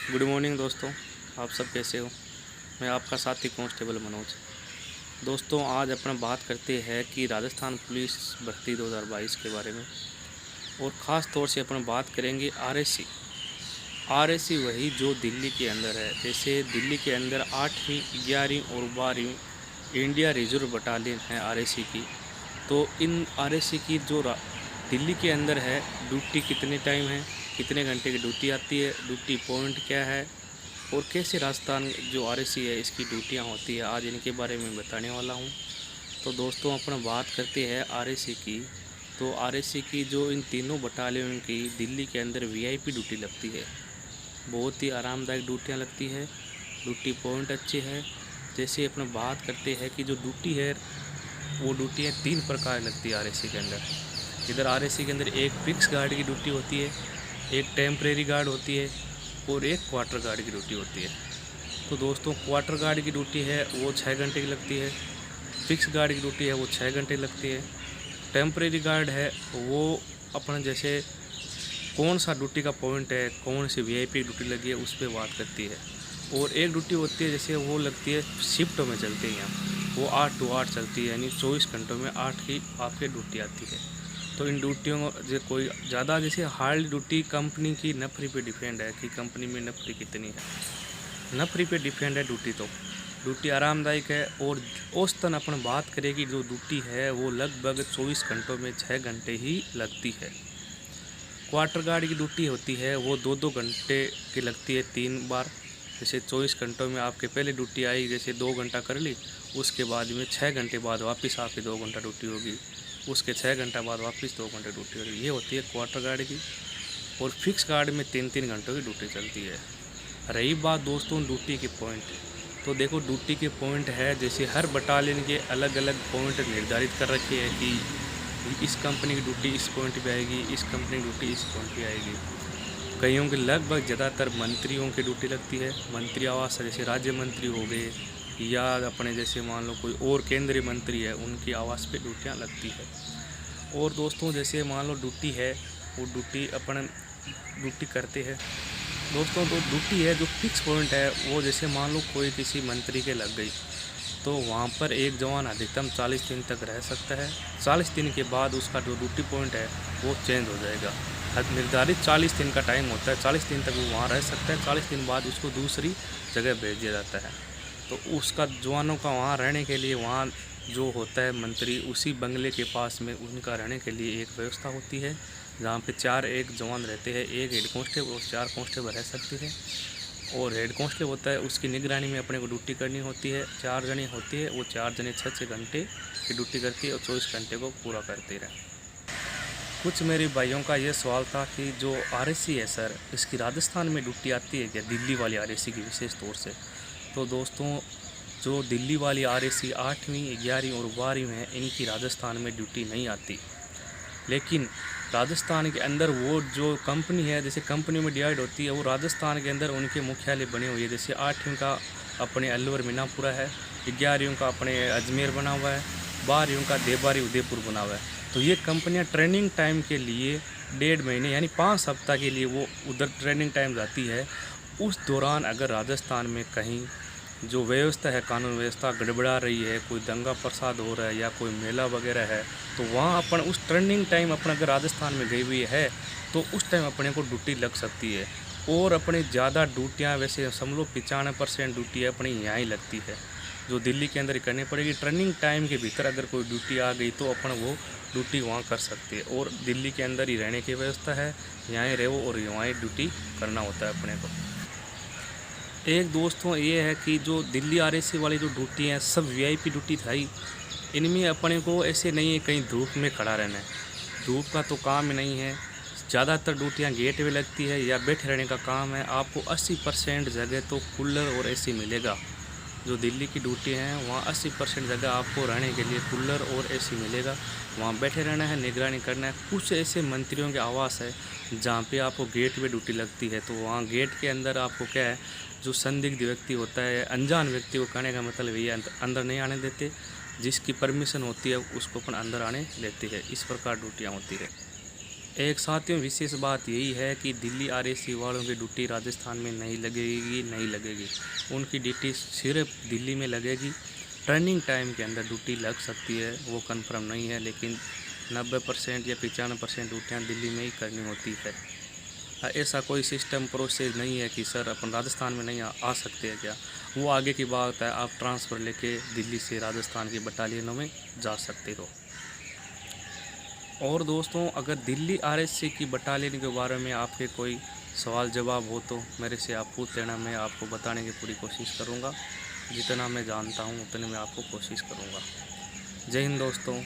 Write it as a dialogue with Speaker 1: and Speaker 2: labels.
Speaker 1: Good morning दोस्तों, आप सब कैसे हो। मैं आपका साथी कांस्टेबल मनोज। दोस्तों आज अपन बात करते हैं कि राजस्थान पुलिस भर्ती 2022 के बारे में, और ख़ास तौर से अपन बात करेंगे आरएसी वही जो दिल्ली के अंदर है। जैसे दिल्ली के अंदर 8वीं 11वीं और 12वीं इंडिया रिजर्व बटालियन है आरएसी की। तो इन आरएसी की जो दिल्ली के अंदर है, ड्यूटी कितने टाइम है, कितने घंटे की ड्यूटी आती है, ड्यूटी पॉइंट क्या है, और कैसे राजस्थान जो आरएसी है इसकी ड्यूटियाँ होती है, आज इनके बारे में बताने वाला हूँ। तो दोस्तों अपन बात करते हैं आरएसी की। तो आरएसी की जो इन तीनों बटालियन की दिल्ली के अंदर वीआईपी ड्यूटी लगती है, बहुत ही आरामदायक ड्यूटियाँ लगती है, ड्यूटी पॉइंट अच्छे हैं। जैसे अपन बात करते हैं कि जो ड्यूटी है वो ड्यूटियाँ 3 प्रकार लगती है आरएसी के अंदर। इधर आरएसी के अंदर एक फिक्स गार्ड की ड्यूटी होती है, एक टेम्परेरी गार्ड होती है और एक क्वार्टर गार्ड की ड्यूटी होती है। तो दोस्तों क्वार्टर गार्ड की ड्यूटी है वो 6 घंटे की लगती है, फिक्स गार्ड की ड्यूटी है वो 6 घंटे लगती है। टेम्परेरी गार्ड है वो अपन जैसे कौन सा ड्यूटी का पॉइंट है, कौन सी वीआईपी ड्यूटी लगी है उस पर बात करती है। और एक ड्यूटी होती है जैसे वो लगती है शिफ्टों में चलती है, यहाँ वो 8 to 8 चलती है, यानी 24 घंटों में 8 की आपकी ड्यूटी आती है। तो इन ड्यूटियों जो कोई ज़्यादा जैसे हार्ड ड्यूटी कंपनी की नफरी पे डिपेंड है कि कंपनी में नफरी कितनी है, नफरी पे डिपेंड है ड्यूटी। तो ड्यूटी आरामदायक है। और औसतन अपन बात करें कि जो ड्यूटी है वो लगभग 24 घंटों में 6 घंटे ही लगती है। क्वार्टर गार्ड की ड्यूटी होती है वो 2-2 घंटे की लगती है 3 बार। जैसे 24 घंटों में आपके पहले ड्यूटी आई, जैसे 2 घंटा कर ली, उसके बाद में 6 घंटे बाद वापस आपकी 2 घंटा ड्यूटी होगी, उसके 6 घंटा बाद वापस 2 घंटे ड्यूटी होगी। ये होती है क्वार्टर गार्ड की। और फिक्स गार्ड में 3-3 घंटों की ड्यूटी चलती है। रही बात दोस्तों ड्यूटी के पॉइंट, तो देखो ड्यूटी के पॉइंट है जैसे हर बटालियन के अलग अलग पॉइंट निर्धारित कर रखे हैं कि इस कंपनी की ड्यूटी इस पॉइंट पे आएगी, इस कंपनी की ड्यूटी इस पॉइंट पे आएगी। कईयों की लगभग ज़्यादातर मंत्रियों की ड्यूटी लगती है, मंत्री आवास जैसे राज्य मंत्री हो गए, या अपने जैसे मान लो कोई और केंद्रीय मंत्री है उनकी आवास पे ड्यूटियाँ लगती है। और दोस्तों जैसे मान लो ड्यूटी है, वो ड्यूटी अपन ड्यूटी करते हैं दोस्तों। तो ड्यूटी है जो फिक्स पॉइंट है वो जैसे मान लो कोई किसी मंत्री के लग गई, तो वहाँ पर एक जवान अधिकतम 40 दिन तक रह सकता है। 40 दिन के बाद उसका जो ड्यूटी पॉइंट है वो चेंज हो जाएगा। निर्धारित 40 दिन का टाइम होता है, 40 दिन तक वो वहाँ रह सकता है। 40 दिन बाद उसको दूसरी जगह भेज दिया जाता है। तो उसका जवानों का वहाँ रहने के लिए, वहाँ जो होता है मंत्री, उसी बंगले के पास में उनका रहने के लिए एक व्यवस्था होती है, जहाँ पे 4 एक जवान रहते हैं, एक हेड कांस्टेबल और 4 कांस्टेबल रह सकते हैं। और हेड कांस्टेबल होता है, उसकी निगरानी में अपने को ड्यूटी करनी होती है। 4 जने होती है, वो 4 जने 6-6 घंटे की ड्यूटी करती है और 24 घंटे को पूरा करते रहे। कुछ मेरे भाइयों का ये सवाल था कि जो आरएसी है सर, इसकी राजस्थान में ड्यूटी आती है क्या, दिल्ली वाली आरएसी की विशेष तौर से। तो दोस्तों जो दिल्ली वाली आरएसी 8वीं 11वीं और 12वीं में है, इनकी राजस्थान में ड्यूटी नहीं आती। लेकिन राजस्थान के अंदर वो जो कंपनी है, जैसे कंपनी में डिवाइड होती है, वो राजस्थान के अंदर उनके मुख्यालय बने हुए हैं। जैसे 8वीं का अपने अलवर मीनापुरा है, 11वीं का अपने अजमेर बना हुआ है, 12वीं का देवारी उदयपुर बना हुआ है। तो ये कंपनियां ट्रेनिंग टाइम के लिए 1.5 महीने यानी 5 सप्ताह के लिए वो उधर ट्रेनिंग टाइम जाती है। उस दौरान अगर राजस्थान में कहीं जो व्यवस्था है, कानून व्यवस्था गड़बड़ा रही है, कोई दंगा प्रसाद हो रहा है या कोई मेला वगैरह है, तो वहाँ अपन उस ट्रेनिंग टाइम अपन अगर राजस्थान में गई हुई है तो उस टाइम अपने को ड्यूटी लग सकती है। और अपनी ज़्यादा ड्यूटियाँ वैसे समझ लो 95% ड्यूटी अपनी यहाँ ही लगती है, जो दिल्ली के अंदर ही करनी पड़ेगी। ट्रेनिंग टाइम के भीतर अगर कोई ड्यूटी आ गई तो अपन वो ड्यूटी वहाँ कर सकते हैं। और दिल्ली के अंदर ही रहने की व्यवस्था है, यहाँ ही रहो और यहाँ ही ड्यूटी करना होता है अपने को। एक दोस्तों ये है कि जो दिल्ली आरएसी वाली जो ड्यूटी है सब वीआईपी ड्यूटी थाई, इनमें अपने को ऐसे नहीं है कहीं धूप में खड़ा रहना है, धूप का तो काम ही नहीं है। ज़्यादातर ड्यूटियाँ गेट पे लगती है या बैठे रहने का काम है। आपको 80% जगह तो कूलर और एसी मिलेगा। जो दिल्ली की ड्यूटी है वहाँ 80% जगह आपको रहने के लिए कूलर और एसी मिलेगा, वहाँ बैठे रहना है, निगरानी करना है। कुछ ऐसे मंत्रियों के आवास है जहाँ पे आपको गेट पे ड्यूटी लगती है, तो वहाँ गेट के अंदर आपको क्या है, जो संदिग्ध व्यक्ति होता है, अनजान व्यक्ति को, कहने का मतलब ये अंदर नहीं आने देते, जिसकी परमिशन होती है उसको अपन अंदर आने देते हैं। इस प्रकार ड्यूटियाँ होती है। एक साथियों विशेष बात यही है कि दिल्ली आरएसी वालों की ड्यूटी राजस्थान में नहीं लगेगी। उनकी ड्यूटी सिर्फ दिल्ली में लगेगी। ट्रेनिंग टाइम के अंदर ड्यूटी लग सकती है, वो कंफर्म नहीं है, लेकिन 90% या 95% ड्यूटियाँ दिल्ली में ही करनी होती है। ऐसा कोई सिस्टम प्रोसेस नहीं है कि सर अपन राजस्थान में नहीं आ सकते हैं क्या, वो आगे की बात है। आप ट्रांसफ़र लेके दिल्ली से राजस्थान की बटालियनों में जा सकते हो। और दोस्तों, अगर दिल्ली आरएससी की बटालियन के बारे में आपके कोई सवाल जवाब हो तो मेरे से आप पूछ लेना, मैं आपको बताने की पूरी कोशिश करूँगा। जितना मैं जानता हूँ उतने मैं आपको कोशिश करूँगा। जय हिंद दोस्तों।